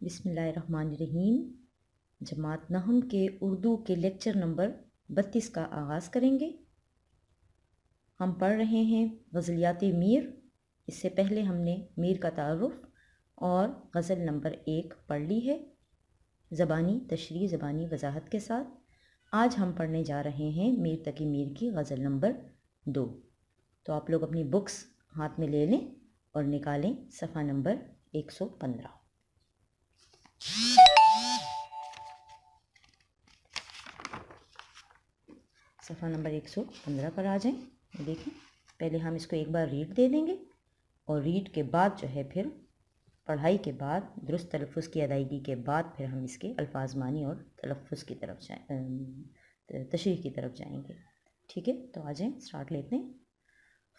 بسم اللہ الرحمن الرحیم۔ جماعت نحم کے اردو کے لیکچر نمبر 32 کا آغاز کریں گے۔ ہم پڑھ رہے ہیں غزلیات میر۔ اس سے پہلے ہم نے میر کا تعارف اور غزل نمبر 1 پڑھ لی ہے، زبانی تشریح، زبانی وضاحت کے ساتھ۔ آج ہم پڑھنے جا رہے ہیں میر تقی میر کی غزل نمبر 2۔ تو آپ لوگ اپنی بکس ہاتھ میں لے لیں اور نکالیں صفحہ نمبر 115۔ صفحہ نمبر 115 پر آ جائیں۔ دیکھیں، پہلے ہم اس کو ایک بار ریڈ دے دیں گے اور ریڈ کے بعد جو ہے پھر پڑھائی کے بعد درست تلفظ کی ادائیگی کے بعد پھر ہم اس کے الفاظ معنی اور تلفظ کی طرف تشریح کی طرف جائیں گے۔ ٹھیک ہے، تو آ جائیں، سٹارٹ لیتے ہیں۔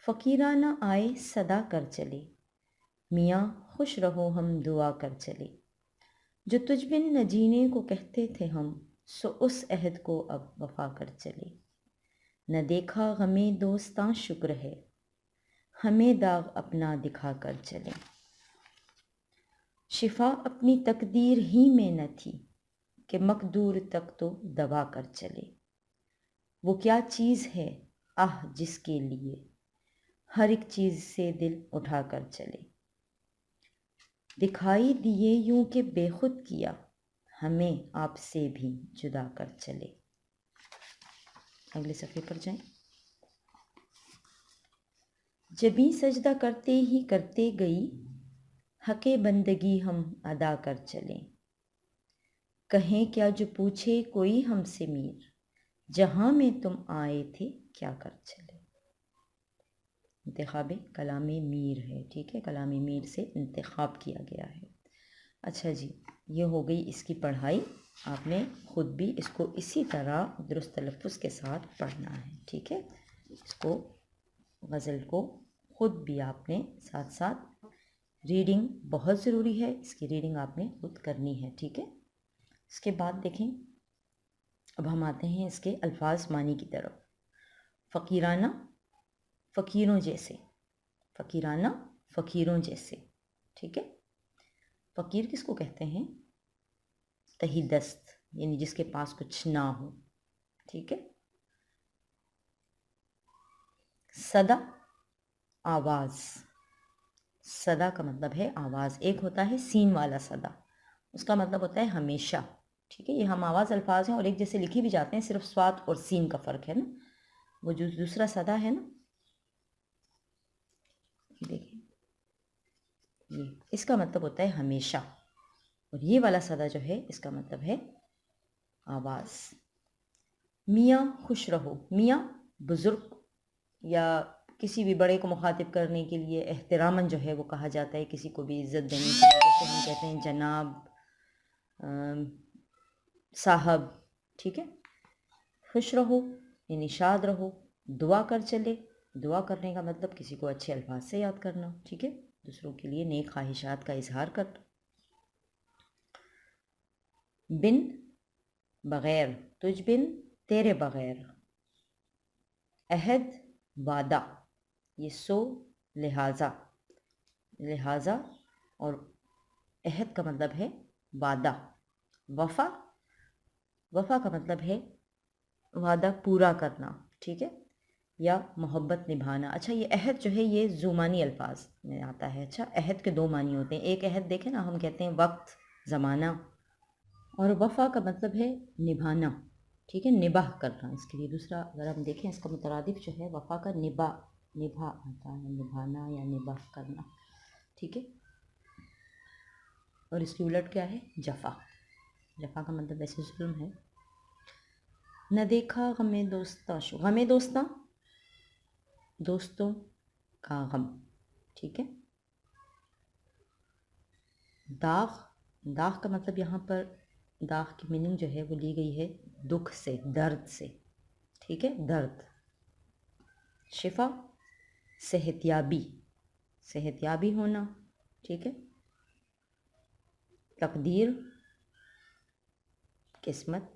فقیرانہ آئے صدا کر چلے، میاں خوش رہو ہم دعا کر چلے۔ جو تجھ بن نہ جینے کو کہتے تھے ہم، سو اس عہد کو اب وفا کر چلے۔ نہ دیکھا غمِ دوستاں شکر ہے، ہمیں داغ اپنا دکھا کر چلے۔ شفا اپنی تقدیر ہی میں نہ تھی، کہ مقدور تک تو دوا کر چلے۔ وہ کیا چیز ہے آہ جس کے لیے، ہر ایک چیز سے دل اٹھا کر چلے۔ دکھائی دیے یوں کہ بے خود کیا، ہمیں آپ سے بھی جدا کر چلے۔ اگلے صفحے پر جائیں۔ جبیں سجدہ کرتے ہی کرتے گئی، حق بندگی ہم ادا کر چلیں۔ کہیں کیا جو پوچھے کوئی ہم سے میر، جہاں میں تم آئے تھے کیا کر چلے۔ انتخاب کلام میر ہے، ٹھیک ہے، کلام میر سے انتخاب کیا گیا ہے۔ اچھا جی، یہ ہو گئی اس کی پڑھائی۔ آپ نے خود بھی اس کو اسی طرح درست تلفظ کے ساتھ پڑھنا ہے، ٹھیک ہے۔ اس کو غزل کو خود بھی آپ نے ساتھ ساتھ ریڈنگ بہت ضروری ہے، اس کی ریڈنگ آپ نے خود کرنی ہے، ٹھیک ہے۔ اس کے بعد دیکھیں، اب ہم آتے ہیں اس کے الفاظ معنی کی طرف۔ فقیرانہ، فقیروں جیسے، فقیرانہ فقیروں جیسے، ٹھیک ہے۔ فقیر کس کو کہتے ہیں؟ تہی دست، یعنی جس کے پاس کچھ نہ ہو، ٹھیک ہے۔ صدا، آواز، صدا کا مطلب ہے آواز۔ ایک ہوتا ہے سین والا صدا، اس کا مطلب ہوتا ہے ہمیشہ، ٹھیک ہے۔ یہ ہم آواز الفاظ ہیں اور ایک جیسے لکھی بھی جاتے ہیں، صرف صاد اور سین کا فرق ہے نا۔ وہ جو دوسرا صدا ہے نا، دیکھیں، یہ اس کا مطلب ہوتا ہے ہمیشہ، اور یہ والا صدا جو ہے اس کا مطلب ہے آواز۔ میاں خوش رہو، میاں بزرگ یا کسی بھی بڑے کو مخاطب کرنے کے لیے احتراماً جو ہے وہ کہا جاتا ہے، کسی کو بھی عزت دینے کے لیے، جیسے ہم کہتے ہیں جناب، صاحب، ٹھیک ہے۔ خوش رہو یعنی شاد رہو، دعا کر چلے، دعا کرنے کا مطلب کسی کو اچھے الفاظ سے یاد کرنا، ٹھیک ہے، دوسروں کے لیے نیک خواہشات کا اظہار کرنا۔ بن بغیر، تجھ بن تیرے بغیر۔ عہد وعدہ، یہ سو لہٰذا، لہٰذا، اور عہد کا مطلب ہے وعدہ۔ وفا، وفا کا مطلب ہے وعدہ پورا کرنا، ٹھیک ہے، یا محبت نبھانا۔ اچھا، یہ عہد جو ہے یہ زمانی الفاظ میں آتا ہے۔ اچھا، عہد کے دو معنی ہوتے ہیں، ایک عہد دیکھیں نا، ہم کہتے ہیں وقت، زمانہ، اور وفا کا مطلب ہے نبھانا، ٹھیک ہے، نباہ کرنا۔ اس کے لیے دوسرا اگر ہم دیکھیں، اس کا مترادف جو ہے وفا کا نبا، نبھا آتا ہے، نبھانا یا نباہ کرنا، ٹھیک ہے۔ اور اس کی الٹ کیا ہے؟ جفا، جفا کا مطلب ایسے ظلم ہے۔ نہ دیکھا غم دوستاں، غم دوستاں، دوستوں کا غم، ٹھیک ہے۔ داغ، داغ کا مطلب یہاں پر داغ کی میننگ جو ہے وہ لی گئی ہے دکھ سے، درد سے، ٹھیک ہے، درد۔ شفا، صحت یابی، صحت یابی ہونا، ٹھیک ہے۔ تقدیر، قسمت۔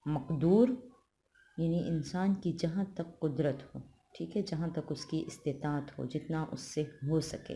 مقدور یعنی انسان کی جہاں تک قدرت ہو، ٹھیک ہے، جہاں تک اس کی استطاعت ہو، جتنا اس سے ہو سکے۔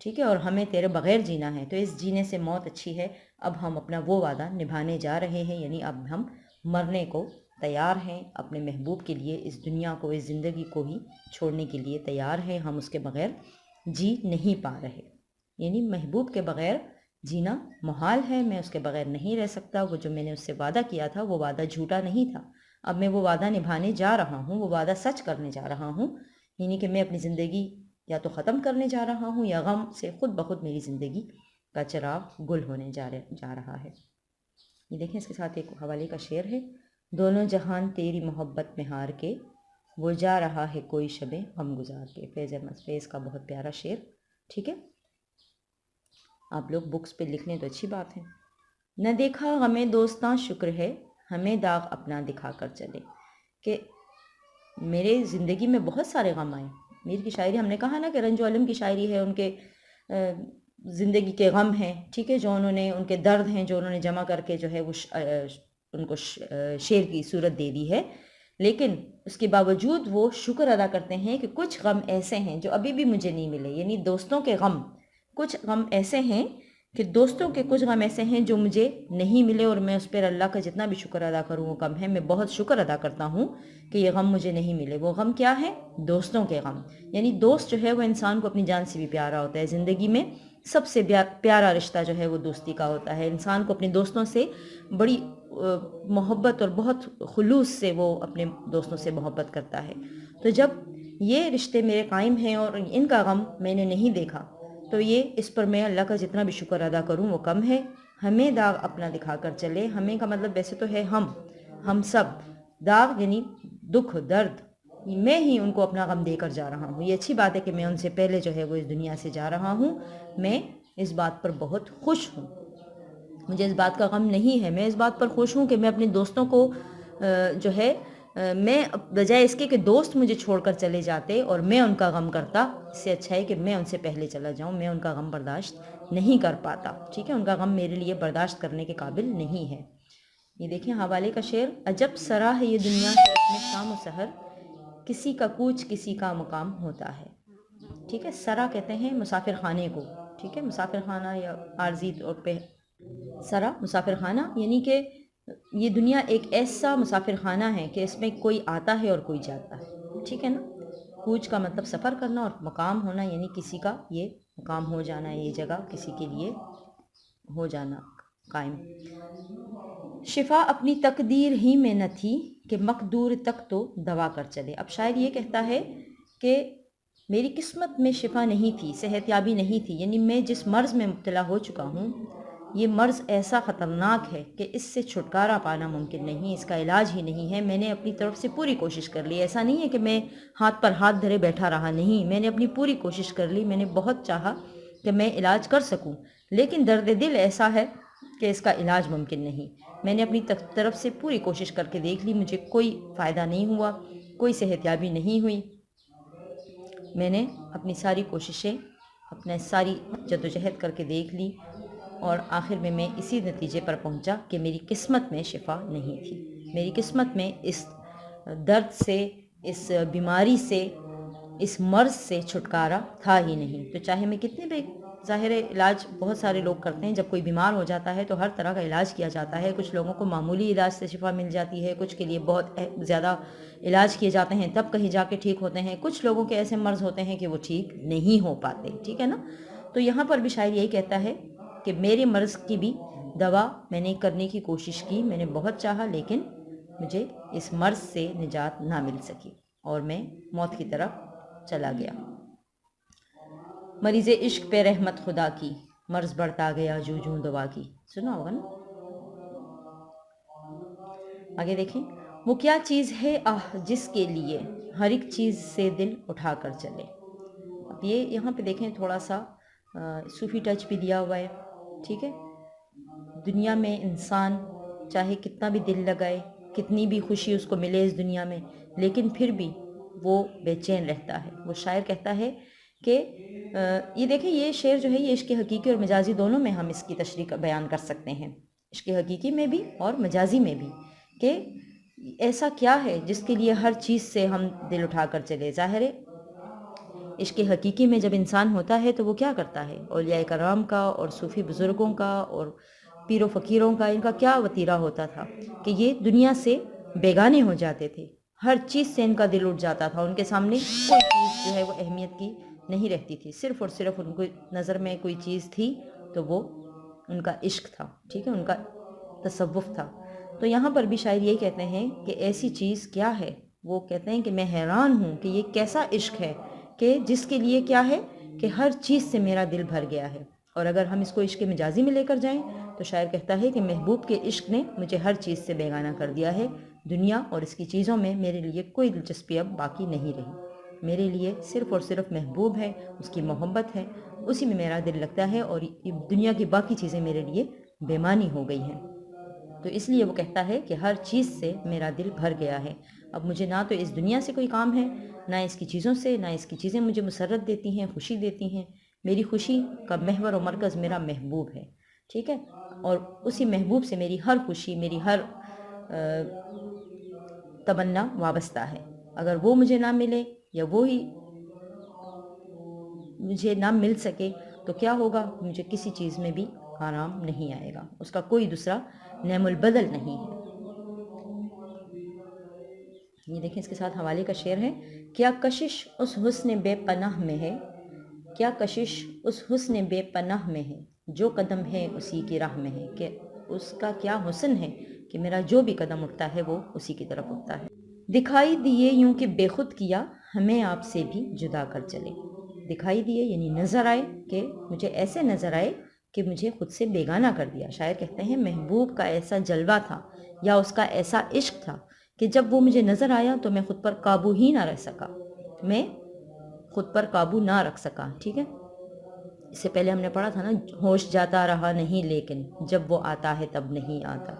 ٹھیک ہے، اور ہمیں تیرے بغیر جینا ہے، تو اس جینے سے موت اچھی ہے۔ اب ہم اپنا وہ وعدہ نبھانے جا رہے ہیں، یعنی اب ہم مرنے کو تیار ہیں، اپنے محبوب کے لیے اس دنیا کو، اس زندگی کو ہی چھوڑنے کے لیے تیار ہیں، ہم اس کے بغیر جی نہیں پا رہے۔ یعنی محبوب کے بغیر جینا محال ہے، میں اس کے بغیر نہیں رہ سکتا۔ وہ جو میں نے اس سے وعدہ کیا تھا وہ وعدہ جھوٹا نہیں تھا، اب میں وہ وعدہ نبھانے جا رہا ہوں، وہ وعدہ سچ کرنے جا رہا ہوں، یعنی کہ میں اپنی زندگی یا تو ختم کرنے جا رہا ہوں یا غم سے خود بخود میری زندگی کا چراغ گل ہونے جا رہا ہے۔ یہ دیکھیں، اس کے ساتھ ایک حوالے کا شعر ہے: دونوں جہان تیری محبت میں ہار کے، وہ جا رہا ہے کوئی شب غم گزار کے۔ فیض احمد فیض کا بہت پیارا شعر، ٹھیک ہے، آپ لوگ بکس پہ لکھ لیں تو اچھی بات ہے۔ نہ دیکھا غم دوستاں شکر ہے، ہمیں داغ اپنا دکھا کر چلے، کہ میرے زندگی میں بہت سارے غم آئے۔ میر کی شاعری، ہم نے کہا نا کہ رنج و علم کی شاعری ہے، ان کے زندگی کے غم ہیں، ٹھیک ہے، جو انہوں نے، ان کے درد ہیں جو انہوں نے جمع کر کے جو ہے وہ ان کو شعر کی صورت دے دی ہے، لیکن اس کے باوجود وہ شکر ادا کرتے ہیں کہ کچھ غم ایسے ہیں جو ابھی بھی مجھے نہیں ملے، یعنی دوستوں کے غم، کچھ غم ایسے ہیں کہ دوستوں کے کچھ غم ایسے ہیں جو مجھے نہیں ملے، اور میں اس پر اللہ کا جتنا بھی شکر ادا کروں وہ کم ہے۔ میں بہت شکر ادا کرتا ہوں کہ یہ غم مجھے نہیں ملے۔ وہ غم کیا ہے؟ دوستوں کے غم، یعنی دوست جو ہے وہ انسان کو اپنی جان سے بھی پیارا ہوتا ہے۔ زندگی میں سب سے پیارا رشتہ جو ہے وہ دوستی کا ہوتا ہے۔ انسان کو اپنے دوستوں سے بڑی محبت اور بہت خلوص سے وہ اپنے دوستوں سے محبت کرتا ہے۔ تو جب یہ رشتے میرے قائم ہیں اور ان کا غم میں نے نہیں دیکھا، تو یہ اس پر میں اللہ کا جتنا بھی شکر ادا کروں وہ کم ہے۔ ہمیں داغ اپنا دکھا کر چلے، ہمیں کا مطلب ویسے تو ہے ہم سب، داغ یعنی دکھ درد، میں ہی ان کو اپنا غم دے کر جا رہا ہوں۔ یہ اچھی بات ہے کہ میں ان سے پہلے جو ہے وہ اس دنیا سے جا رہا ہوں، میں اس بات پر بہت خوش ہوں، مجھے اس بات کا غم نہیں ہے۔ میں اس بات پر خوش ہوں کہ میں اپنے دوستوں کو جو ہے میں بجائے اس کے کہ دوست مجھے چھوڑ کر چلے جاتے اور میں ان کا غم کرتا، اس سے اچھا ہے کہ میں ان سے پہلے چلا جاؤں۔ میں ان کا غم برداشت نہیں کر پاتا، ٹھیک ہے، ان کا غم میرے لیے برداشت کرنے کے قابل نہیں ہے۔ یہ دیکھیں حوالے کا شعر: عجب سرا ہے یہ دنیا کہ اس میں شام و سحر، کسی کا کوچ کسی کا مقام ہوتا ہے۔ ٹھیک ہے، سرا کہتے ہیں مسافر خانے کو، ٹھیک ہے، مسافر خانہ یا عارضی طور پہ سرا مسافر خانہ، یعنی کہ یہ دنیا ایک ایسا مسافر خانہ ہے کہ اس میں کوئی آتا ہے اور کوئی جاتا ہے، ٹھیک ہے نا۔ کوچ کا مطلب سفر کرنا، اور مقام ہونا یعنی کسی کا یہ مقام ہو جانا، یہ جگہ کسی کے لیے ہو جانا قائم۔ شفا اپنی تقدیر ہی میں نہ تھی کہ مقدور تک تو دوا کر چلے۔ اب شاعر یہ کہتا ہے کہ میری قسمت میں شفا نہیں تھی، صحت یابی نہیں تھی، یعنی میں جس مرض میں مبتلا ہو چکا ہوں یہ مرض ایسا خطرناک ہے کہ اس سے چھٹکارا پانا ممکن نہیں، اس کا علاج ہی نہیں ہے۔ میں نے اپنی طرف سے پوری کوشش کر لی، ایسا نہیں ہے کہ میں ہاتھ پر ہاتھ دھرے بیٹھا رہا، نہیں، میں نے اپنی پوری کوشش کر لی، میں نے بہت چاہا کہ میں علاج کر سکوں، لیکن درد دل ایسا ہے کہ اس کا علاج ممکن نہیں۔ میں نے اپنی طرف سے پوری کوشش کر کے دیکھ لی، مجھے کوئی فائدہ نہیں ہوا، کوئی صحت یابی نہیں ہوئی۔ میں نے اپنی ساری کوششیں، اپنے ساری جدوجہد کر کے دیکھ لی، اور آخر میں اسی نتیجے پر پہنچا کہ میری قسمت میں شفا نہیں تھی، میری قسمت میں اس درد سے، اس بیماری سے، اس مرض سے چھٹکارا تھا ہی نہیں۔ تو چاہے میں کتنے بھی، ظاہر علاج بہت سارے لوگ کرتے ہیں، جب کوئی بیمار ہو جاتا ہے تو ہر طرح کا علاج کیا جاتا ہے، کچھ لوگوں کو معمولی علاج سے شفا مل جاتی ہے، کچھ کے لیے بہت زیادہ علاج کیے جاتے ہیں تب کہیں جا کے ٹھیک ہوتے ہیں، کچھ لوگوں کے ایسے مرض ہوتے ہیں کہ وہ ٹھیک نہیں ہو پاتے، ٹھیک ہے نا۔ تو یہاں پر بھی شاعر یہی کہتا ہے کہ میرے مرض کی بھی دوا میں نے کرنے کی کوشش کی، میں نے بہت چاہا، لیکن مجھے اس مرض سے نجات نہ مل سکی اور میں موت کی طرف چلا گیا۔ مریض عشق پہ رحمت خدا کی، مرض بڑھتا گیا جوں جوں دوا کی، سنا ہوگا نا۔ آگے دیکھیں: وہ کیا چیز ہے آہ جس کے لیے ہر ایک چیز سے دل اٹھا کر چلے۔ اب یہ یہاں پہ دیکھیں تھوڑا سا صوفی ٹچ بھی دیا ہوا ہے، ٹھیک ہے۔ دنیا میں انسان چاہے کتنا بھی دل لگائے، کتنی بھی خوشی اس کو ملے اس دنیا میں، لیکن پھر بھی وہ بے چین رہتا ہے۔ وہ شاعر کہتا ہے کہ یہ دیکھیں، یہ شعر جو ہے یہ عشق حقیقی اور مجازی دونوں میں ہم اس کی تشریح بیان کر سکتے ہیں، عشق حقیقی میں بھی اور مجازی میں بھی، کہ ایسا کیا ہے جس کے لیے ہر چیز سے ہم دل اٹھا کر چلے۔ ظاہر ہے عشق حقیقی میں جب انسان ہوتا ہے تو وہ کیا کرتا ہے؟ اولیاء کرام کا اور صوفی بزرگوں کا اور پیر و فقیروں کا، ان کا کیا وتیرہ ہوتا تھا کہ یہ دنیا سے بیگانے ہو جاتے تھے، ہر چیز سے ان کا دل اٹھ جاتا تھا، ان کے سامنے کوئی چیز جو ہے وہ اہمیت کی نہیں رہتی تھی، صرف اور صرف ان کو نظر میں کوئی چیز تھی تو وہ ان کا عشق تھا، ٹھیک ہے، ان کا تصوف تھا۔ تو یہاں پر بھی شاعر یہی کہتے ہیں کہ ایسی چیز کیا ہے؟ وہ کہتے ہیں کہ میں حیران ہوں کہ یہ کیسا عشق ہے کہ جس کے لیے کیا ہے کہ ہر چیز سے میرا دل بھر گیا ہے۔ اور اگر ہم اس کو عشق مجازی میں لے کر جائیں تو شاعر کہتا ہے کہ محبوب کے عشق نے مجھے ہر چیز سے بیگانہ کر دیا ہے، دنیا اور اس کی چیزوں میں میرے لیے کوئی دلچسپی اب باقی نہیں رہی، میرے لیے صرف اور صرف محبوب ہے، اس کی محبت ہے، اسی میں میرا دل لگتا ہے، اور یہ دنیا کی باقی چیزیں میرے لیے بے معنی ہو گئی ہیں۔ تو اس لیے وہ کہتا ہے کہ ہر چیز سے میرا دل بھر گیا ہے، اب مجھے نہ تو اس دنیا سے کوئی کام ہے، نہ اس کی چیزوں سے، نہ اس کی چیزیں مجھے مسرت دیتی ہیں، خوشی دیتی ہیں، میری خوشی کا محور و مرکز میرا محبوب ہے، ٹھیک ہے، اور اسی محبوب سے میری ہر خوشی، میری ہر تمنا وابستہ ہے۔ اگر وہ مجھے نہ ملے یا وہی مجھے نہ مل سکے تو کیا ہوگا؟ مجھے کسی چیز میں بھی آرام نہیں آئے گا، اس کا کوئی دوسرا نعم البدل نہیں ہے۔ یہ دیکھیں اس کے ساتھ حوالے کا شعر ہے، کیا کشش اس حسن بے پناہ میں ہے، کیا کشش اس حسن بے پناہ میں ہے، جو قدم ہے اسی کی راہ میں ہے، کہ اس کا کیا حسن ہے کہ میرا جو بھی قدم اٹھتا ہے وہ اسی کی طرف اٹھتا ہے۔ دکھائی دیے یوں کہ بے خود کیا، ہمیں آپ سے بھی جدا کر چلے، دکھائی دیے یعنی نظر آئے، کہ مجھے ایسے نظر آئے کہ مجھے خود سے بیگانہ کر دیا۔ شاعر کہتے ہیں محبوب کا ایسا جلوہ تھا یا اس کا ایسا عشق تھا کہ جب وہ مجھے نظر آیا تو میں خود پر قابو ہی نہ رہ سکا، میں خود پر قابو نہ رکھ سکا، ٹھیک ہے۔ اس سے پہلے ہم نے پڑھا تھا نا، ہوش جاتا رہا نہیں لیکن جب وہ آتا ہے تب نہیں آتا،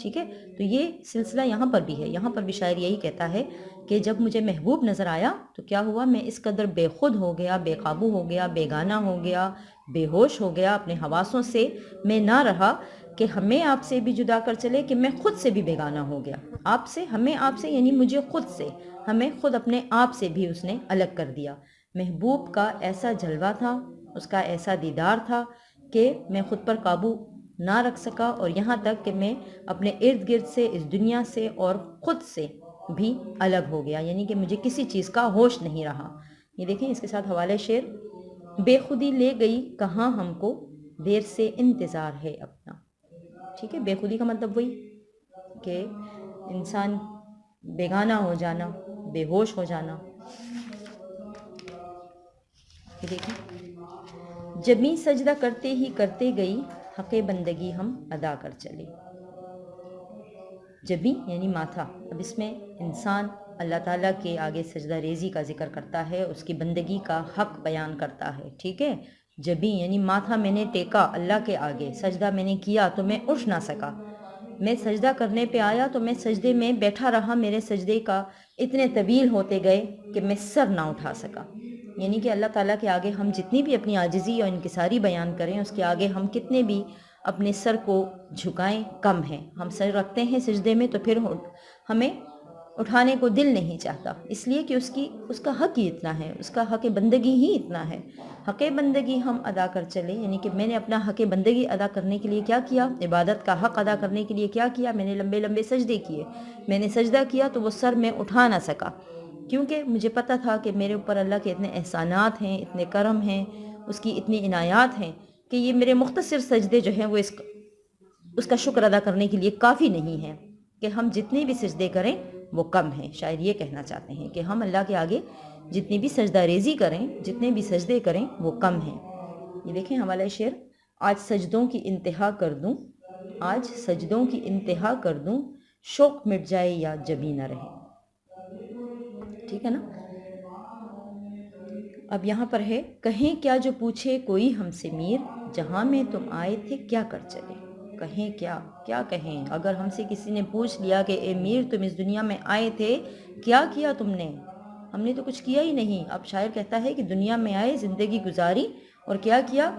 ٹھیک ہے۔ تو یہ سلسلہ یہاں پر بھی ہے، یہاں پر بھی شاعر یہی کہتا ہے کہ جب مجھے محبوب نظر آیا تو کیا ہوا، میں اس قدر بے خود ہو گیا، بے قابو ہو گیا، بیگانہ ہو گیا، بے ہوش ہو گیا، اپنے حواسوں سے میں نہ رہا کہ ہمیں آپ سے بھی جدا کر چلے، کہ میں خود سے بھی بیگانہ ہو گیا، آپ سے، ہمیں آپ سے یعنی مجھے خود سے، ہمیں خود اپنے آپ سے بھی اس نے الگ کر دیا۔ محبوب کا ایسا جلوہ تھا، اس کا ایسا دیدار تھا کہ میں خود پر قابو نہ رکھ سکا، اور یہاں تک کہ میں اپنے ارد گرد سے، اس دنیا سے اور خود سے بھی الگ ہو گیا، یعنی کہ مجھے کسی چیز کا ہوش نہیں رہا۔ یہ دیکھیں اس کے ساتھ حوالے شعر، بے خودی لے گئی کہاں ہم کو، دیر سے انتظار ہے اپنا، ٹھیک ہے۔ بے خودی کا مطلب وہی کہ انسان بیگانہ ہو جانا، بے ہوش ہو جانا۔ یہ دیکھیں، جبیں سجدہ کرتے ہی کرتے گئی، حق بندگی ہم ادا کر چلے، جبیں یعنی ماتھا، اب اس میں انسان اللہ تعالیٰ کے آگے سجدہ ریزی کا ذکر کرتا ہے، اس کی بندگی کا حق بیان کرتا ہے، ٹھیک ہے۔ جبیں یعنی ماتھا میں نے ٹیکا اللہ کے آگے، سجدہ میں نے کیا تو میں اٹھ نہ سکا، میں سجدہ کرنے پہ آیا تو میں سجدے میں بیٹھا رہا، میرے سجدے کا اتنے طویل ہوتے گئے کہ میں سر نہ اٹھا سکا، یعنی کہ اللہ تعالیٰ کے آگے ہم جتنی بھی اپنی عاجزی اور انکساری بیان کریں، اس کے آگے ہم کتنے بھی اپنے سر کو جھکائیں کم ہیں، ہم سر رکھتے ہیں سجدے میں تو پھر ہمیں اٹھانے کو دل نہیں چاہتا، اس لیے کہ اس کا حق ہی اتنا ہے، اس کا حق بندگی ہی اتنا ہے۔ حق بندگی ہم ادا کر چلے، یعنی کہ میں نے اپنا حق بندگی ادا کرنے کے لیے کیا کیا، عبادت کا حق ادا کرنے کے لیے کیا کیا، میں نے لمبے لمبے سجدے کیے، میں نے سجدہ کیا تو وہ سر میں اٹھا نہ سکا، کیونکہ مجھے پتہ تھا کہ میرے اوپر اللہ کے اتنے احسانات ہیں، اتنے کرم ہیں، اس کی اتنی عنایات ہیں کہ یہ میرے مختصر سجدے جو ہیں وہ اس کا شکر ادا کرنے کے لیے کافی نہیں ہیں، کہ ہم جتنے بھی سجدے کریں وہ کم ہیں۔ شاعر یہ کہنا چاہتے ہیں کہ ہم اللہ کے آگے جتنی بھی سجدہ ریزی کریں، جتنے بھی سجدے کریں وہ کم ہیں۔ یہ دیکھیں حوالہ شعر، آج سجدوں کی انتہا کر دوں، آج سجدوں کی انتہا کر دوں، شوق مٹ جائے یا جبیں نہ رہے، ٹھیک ہے نا۔ اب یہاں پر ہے، کہیں کیا جو پوچھے کوئی ہم سے میر، جہاں میں تم آئے تھے کیا کر چلے، کہیں کیا کہیں، اگر ہم سے کسی نے پوچھ لیا کہ اے میر تم اس دنیا میں آئے تھے کیا کیا تم نے، ہم نے تو کچھ کیا ہی نہیں۔ اب شاعر کہتا ہے کہ دنیا میں آئے، زندگی گزاری، اور کیا کیا،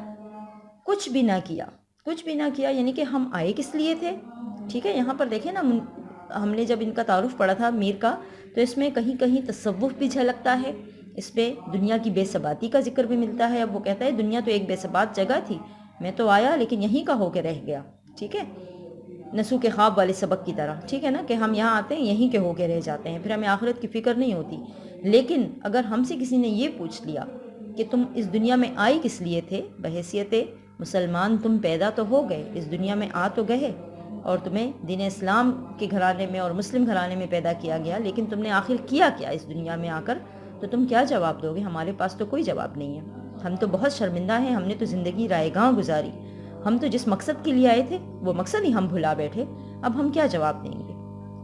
کچھ بھی نہ کیا، کچھ بھی نہ کیا، یعنی کہ ہم آئے کس لیے تھے، ٹھیک ہے۔ یہاں پر دیکھیں نا، ہم نے جب ان کا تعارف پڑھا تھا میر کا، تو اس میں کہیں کہیں تصوف بھی جھلکتا ہے، اس پہ دنیا کی بے ثباتی کا ذکر بھی ملتا ہے۔ اب وہ کہتا ہے دنیا تو ایک بے ثبات جگہ تھی، میں تو آیا لیکن یہیں کا ہو کے رہ گیا، ٹھیک ہے، نسو کے خواب والے سبق کی طرح، ٹھیک ہے نا، کہ ہم یہاں آتے ہیں یہیں کے ہو کے رہ جاتے ہیں، پھر ہمیں آخرت کی فکر نہیں ہوتی۔ لیکن اگر ہم سے کسی نے یہ پوچھ لیا کہ تم اس دنیا میں آئے کس لیے تھے، بحیثیت مسلمان تم پیدا تو ہو گئے، اس دنیا میں آ تو گئے، اور تمہیں دین اسلام کے گھرانے میں اور مسلم گھرانے میں پیدا کیا گیا، لیکن تم نے آخر کیا کیا اس دنیا میں آ کر، تو تم کیا جواب دو گے؟ ہمارے پاس تو کوئی جواب نہیں ہے، ہم تو بہت شرمندہ ہیں، ہم نے تو زندگی رائے گاں گزاری، ہم تو جس مقصد کے لیے آئے تھے وہ مقصد ہی ہم بھلا بیٹھے، اب ہم کیا جواب دیں گے؟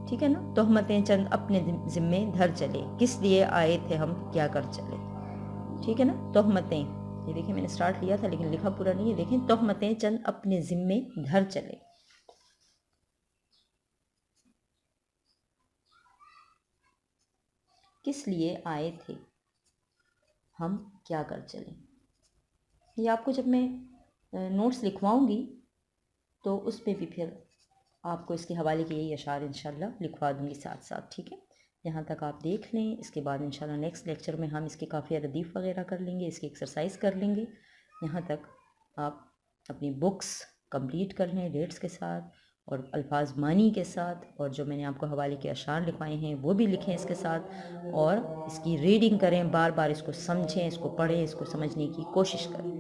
ٹھیک ہے نا، تہمتیں چند اپنے ذمے دھر چلے، کس لیے آئے تھے ہم کیا کر چلے، ٹھیک ہے نا، تہمتیں، یہ دیکھیں میں نے سٹارٹ لیا تھا لیکن لکھا پورا نہیں ہے، دیکھیں تہمتیں چند اپنے ذمے دھر چلے، کس لیے آئے تھے ہم کیا کر چلیں۔ یہ آپ کو جب میں نوٹس لکھواؤں گی تو اس پہ بھی پھر آپ کو اس کے حوالے کے یہی اشعار انشاءاللہ لکھوا دوں گی ساتھ ساتھ، ٹھیک ہے، یہاں تک آپ دیکھ لیں، اس کے بعد انشاءاللہ نیکسٹ لیکچر میں ہم اس کے قافیہ ردیف وغیرہ کر لیں گے، اس کی ایکسرسائز کر لیں گے، یہاں تک آپ اپنی بکس کمپلیٹ کر لیں ڈیٹس کے ساتھ اور الفاظ معنی کے ساتھ، اور جو میں نے آپ کو حوالے کے اشعار لکھوائے ہیں وہ بھی لکھیں اس کے ساتھ، اور اس کی ریڈنگ کریں، بار بار اس کو سمجھیں، اس کو پڑھیں، اس کو سمجھنے کی کوشش کریں۔